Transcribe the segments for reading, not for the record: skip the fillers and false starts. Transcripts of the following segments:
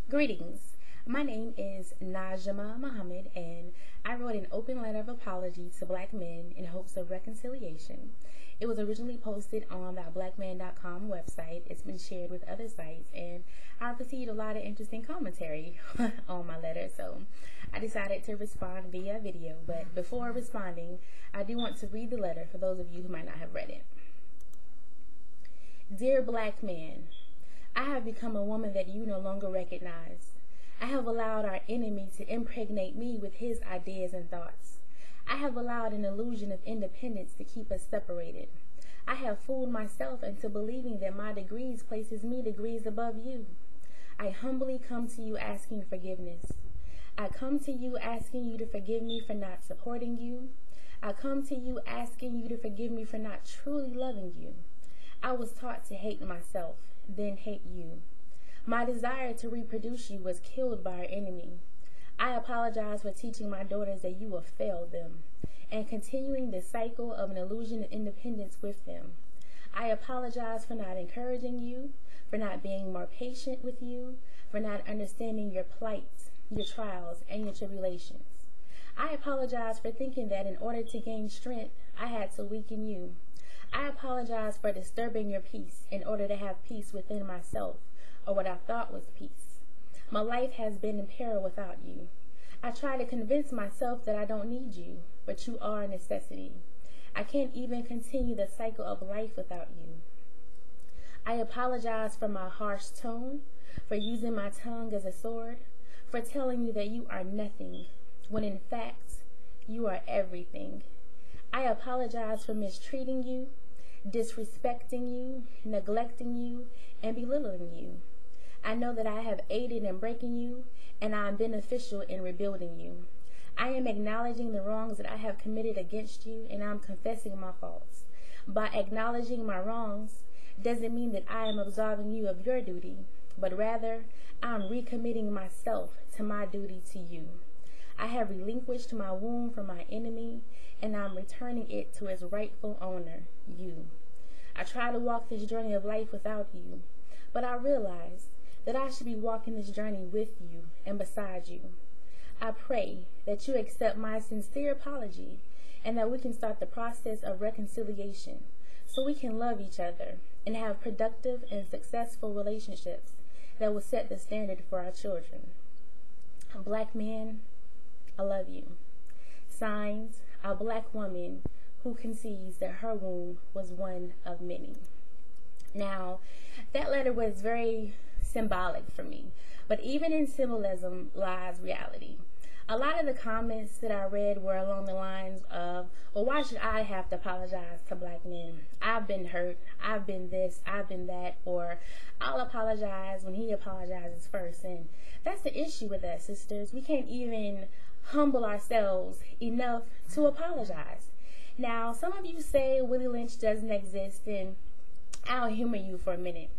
Greetings. My name is Najma Muhammad, and I wrote an open letter of apology to black men in hopes of reconciliation. It was originally posted on the blackman.com website. It's been shared with other sites, and I've received a lot of interesting commentary on my letter, so I decided to respond via video. But before responding, I do want to read the letter for those of you who might not have read it. Dear black man, I have become a woman that you no longer recognize. I have allowed our enemy to impregnate me with his ideas and thoughts. I have allowed an illusion of independence to keep us separated. I have fooled myself into believing that my degrees places me degrees above you. I humbly come to you asking forgiveness. I come to you asking you to forgive me for not supporting you. I come to you asking you to forgive me for not truly loving you. I was taught to hate myself, then hate you. My desire to reproduce you was killed by our enemy. I apologize for teaching my daughters that you will fail them and continuing the cycle of an illusion of independence with them. I apologize for not encouraging you, for not being more patient with you, for not understanding your plight, your trials, and your tribulations. I apologize for thinking that in order to gain strength, I had to weaken you. I apologize for disturbing your peace in order to have peace within myself, or what I thought was peace. My life has been in peril without you. I try to convince myself that I don't need you, but you are a necessity. I can't even continue the cycle of life without you. I apologize for my harsh tone, for using my tongue as a sword, for telling you that you are nothing, when in fact, you are everything. I apologize for mistreating you, disrespecting you, neglecting you, and belittling you. I know that I have aided in breaking you, and I am beneficial in rebuilding you. I am acknowledging the wrongs that I have committed against you, and I am confessing my faults. By acknowledging my wrongs doesn't mean that I am absolving you of your duty, but rather I am recommitting myself to my duty to you. I have relinquished my womb from my enemy, and I'm returning it to its rightful owner, you. I try to walk this journey of life without you, but I realize that I should be walking this journey with you and beside you. I pray that you accept my sincere apology and that we can start the process of reconciliation so we can love each other and have productive and successful relationships that will set the standard for our children. Black man, I love you. Signed, a black woman who concedes that her womb was one of many. Now, that letter was very symbolic for me, but even in symbolism lies reality. A lot of the comments that I read were along the lines of, well, why should I have to apologize to black men? I've been hurt, I've been this, I've been that, or I'll apologize when he apologizes first. And that's the issue with us, sisters. We can't even humble ourselves enough to apologize. Now, some of you say Willie Lynch doesn't exist, and I'll humor you for a minute.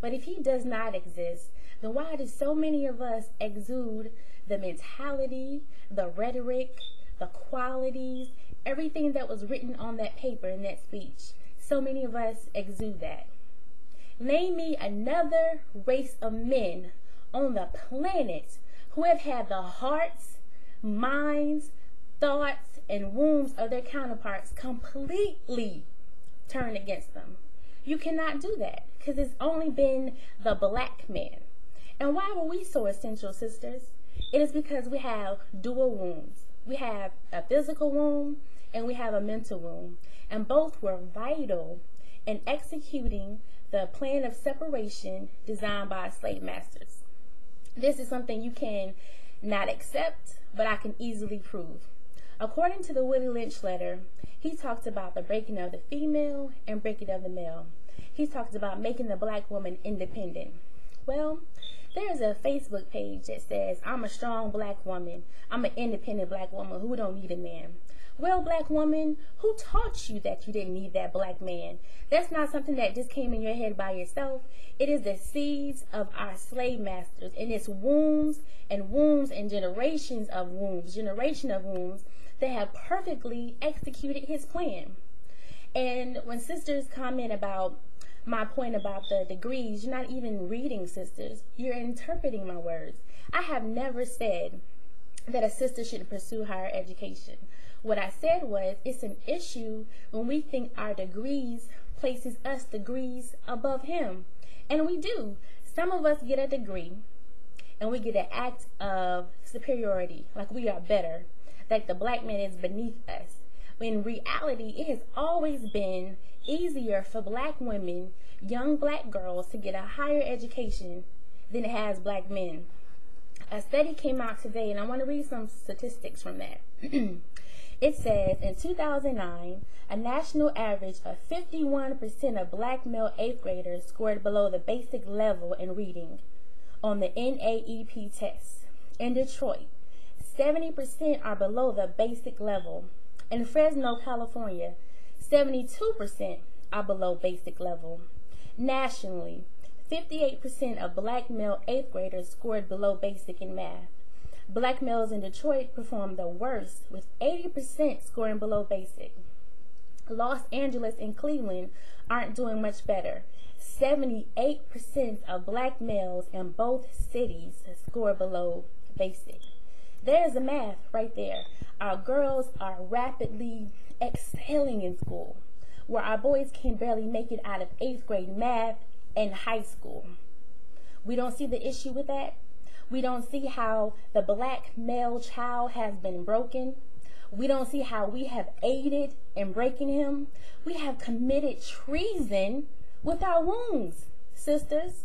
But if he does not exist, then why do so many of us exude the mentality, the rhetoric, the qualities, everything that was written on that paper in that speech? So many of us exude that. Name me another race of men on the planet who have had the hearts, minds, thoughts, and wombs of their counterparts completely turned against them. You cannot do that because it's only been the black man. And why were we so essential, sisters? It is because we have dual wombs. We have a physical womb and we have a mental womb. And both were vital in executing the plan of separation designed by slave masters. This is something you can not accept, but I can easily prove. According to the Willie Lynch letter, he talked about the breaking of the female and breaking of the male. He talked about making the black woman independent. Well, there is a Facebook page that says, I'm a strong black woman. I'm an independent black woman who don't need a man. Well, black woman, who taught you that you didn't need that black man? That's not something that just came in your head by yourself. It is the seeds of our slave masters, and it's wombs and generations of wombs that have perfectly executed his plan. And when sisters comment about my point about the degrees, you're not even reading, sisters. You're interpreting my words. I have never said that a sister shouldn't pursue higher education. What I said was, it's an issue when we think our degrees places us degrees above him. And we do. Some of us get a degree and we get an act of superiority, like we are better, like the black man is beneath us. In reality, it has always been easier for black women, young black girls, to get a higher education than it has black men. A study came out today, and I want to read some statistics from that. It says, in 2009, a national average of 51% of black male 8th graders scored below the basic level in reading on the NAEP test. In Detroit, 70% are below the basic level. In Fresno, California, 72% are below basic level. Nationally, 58% of black male 8th graders scored below basic in math. Black males in Detroit performed the worst, with 80% scoring below basic. Los Angeles and Cleveland aren't doing much better. 78% of black males in both cities score below basic. There's the math right there. Our girls are rapidly excelling in school, where our boys can barely make it out of 8th grade math in high school. We don't see the issue with that. We don't see how the black male child has been broken. We don't see how we have aided in breaking him. We have committed treason with our wounds, sisters.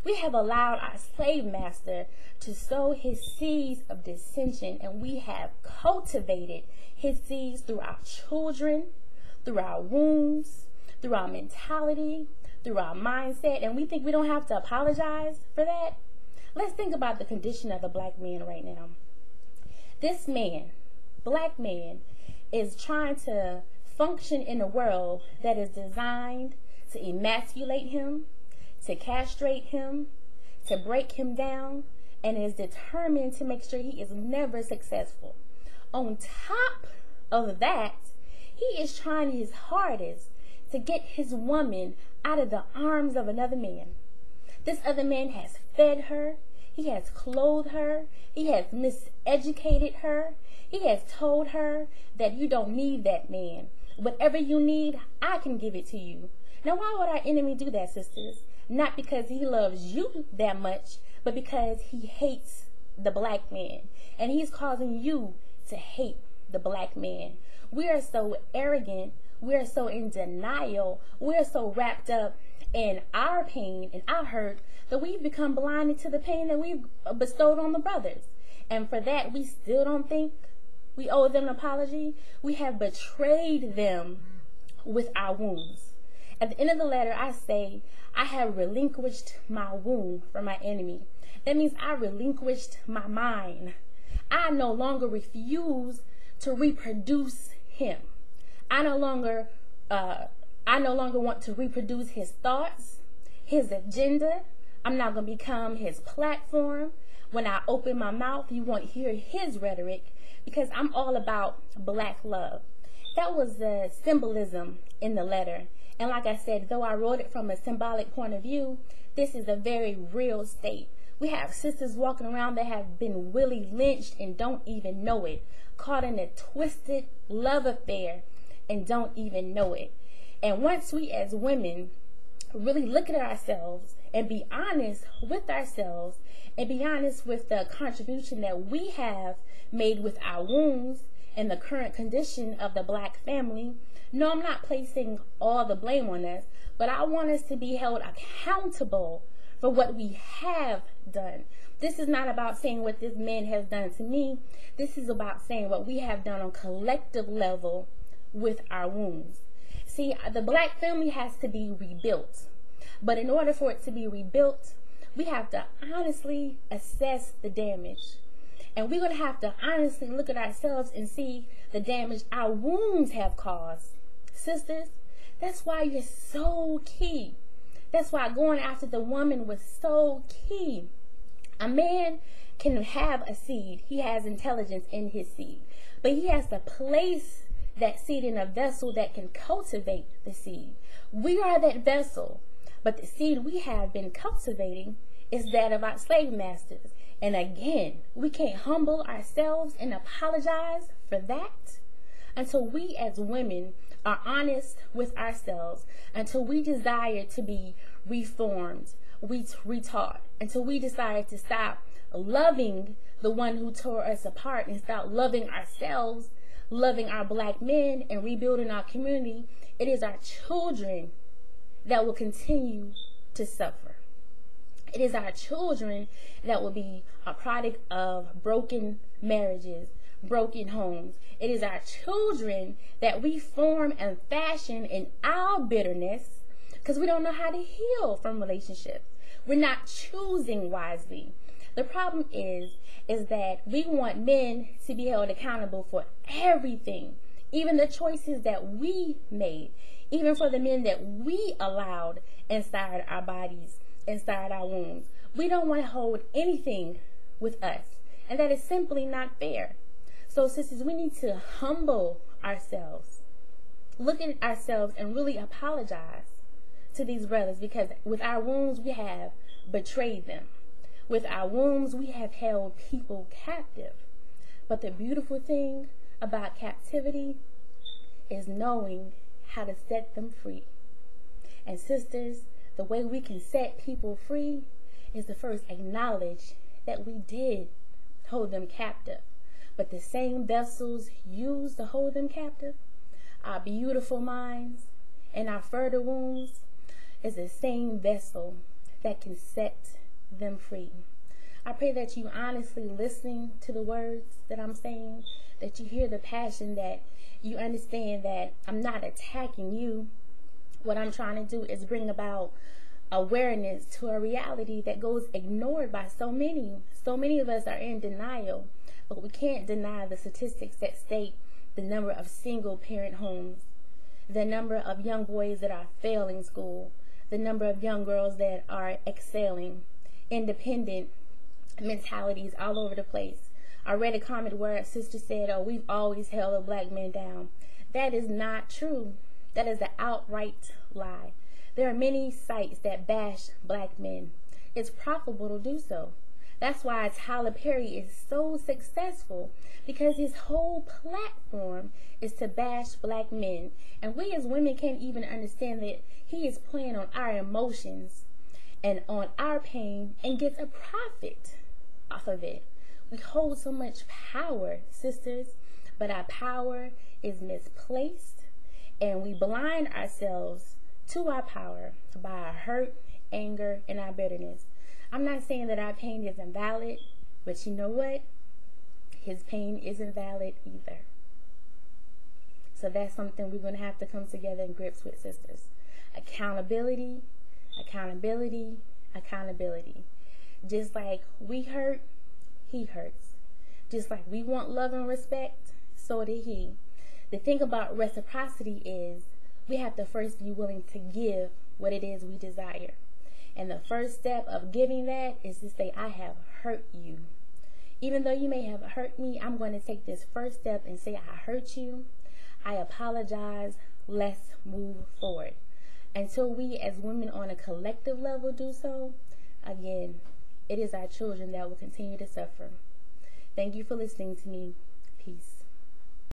We have allowed our slave master to sow his seeds of dissension, and we have cultivated his seeds through our children, through our wounds, through our mentality, through our mindset, and we think we don't have to apologize for that. Let's think about the condition of the black man right now. This man, black man, is trying to function in a world that is designed to emasculate him, to castrate him, to break him down, and is determined to make sure he is never successful. On top of that, he is trying his hardest to get his woman out of the arms of another man. This other man has fed her, he has clothed her, he has miseducated her, he has told her that you don't need that man. Whatever you need, I can give it to you. Now, why would our enemy do that, sisters? Not because he loves you that much, but because he hates the black man. And he's causing you to hate the black man. We are so arrogant, we are so in denial, we are so wrapped up in our pain and our hurt that we've become blinded to the pain that we've bestowed on the brothers. And for that, we still don't think we owe them an apology. We have betrayed them with our wounds. At the end of the letter, I say, I have relinquished my wound for my enemy. That means I relinquished my mind. I no longer refuse to reproduce him. I no longer want to reproduce his thoughts, his agenda. I'm not going to become his platform. When I open my mouth, you won't hear his rhetoric, because I'm all about black love. That was the symbolism in the letter. And like I said, though I wrote it from a symbolic point of view, this is a very real state. We have sisters walking around that have been Willie lynched and don't even know it, caught in a twisted love affair and don't even know it. And once we as women really look at ourselves and be honest with ourselves and be honest with the contribution that we have made with our wounds and the current condition of the black family, no, I'm not placing all the blame on us, but I want us to be held accountable for what we have done. This is not about saying what this man has done to me. This is about saying what we have done on collective level with our wounds. See, the black family has to be rebuilt. But in order for it to be rebuilt, we have to honestly assess the damage. And we're going to have to honestly look at ourselves and see the damage our wounds have caused. Sisters, that's why you're so key. That's why going after the woman was so key. A man can have a seed. He has intelligence in his seed. But he has to place that seed in a vessel that can cultivate the seed. We are that vessel. But the seed we have been cultivating is that of our slave masters. And again, we can't humble ourselves and apologize for that until we as women are honest with ourselves, until we desire to be reformed, retaught, until we desire to stop loving the one who tore us apart and start loving ourselves, loving our black men, and rebuilding our community. It is our children that will continue to suffer. It is our children that will be a product of broken marriages, broken homes. It is our children that we form and fashion in our bitterness because we don't know how to heal from relationships. We're not choosing wisely. The problem is that we want men to be held accountable for everything, even the choices that we made, even for the men that we allowed inside our bodies, inside our wombs. We don't want to hold anything with us, and that is simply not fair. So sisters, we need to humble ourselves, look at ourselves, and really apologize to these brothers, because with our wounds we have betrayed them. With our wounds we have held people captive. But the beautiful thing about captivity is knowing how to set them free. And sisters, the way we can set people free is to first acknowledge that we did hold them captive. But the same vessels used to hold them captive, our beautiful minds and our fertile wounds, is the same vessel that can set them free. I pray that you honestly listening to the words that I'm saying, that you hear the passion, that you understand that I'm not attacking you. What I'm trying to do is bring about awareness to a reality that goes ignored by so many. So many of us are in denial, but we can't deny the statistics that state the number of single parent homes, the number of young boys that are failing school, the number of young girls that are excelling, independent mentalities all over the place. I read a comment where a sister said, "Oh, we've always held a black man down." That is not true. That is an outright lie. There are many sites that bash black men. It's profitable to do so. That's why Tyler Perry is so successful, because his whole platform is to bash black men. And we as women can't even understand that he is playing on our emotions and on our pain and gets a profit off of it. We hold so much power, sisters, but our power is misplaced, and we blind ourselves to our power by our hurt, anger, and our bitterness. I'm not saying that our pain isn't valid, but you know what? His pain isn't valid either. So that's something we're going to have to come together in grips with, sisters. Accountability, accountability, accountability. Just like we hurt, he hurts. Just like we want love and respect, so did he. The thing about reciprocity is we have to first be willing to give what it is we desire. And the first step of giving that is to say, I have hurt you. Even though you may have hurt me, I'm going to take this first step and say, I hurt you. I apologize. Let's move forward. Until we as women on a collective level do so, again, it is our children that will continue to suffer. Thank you for listening to me. Peace.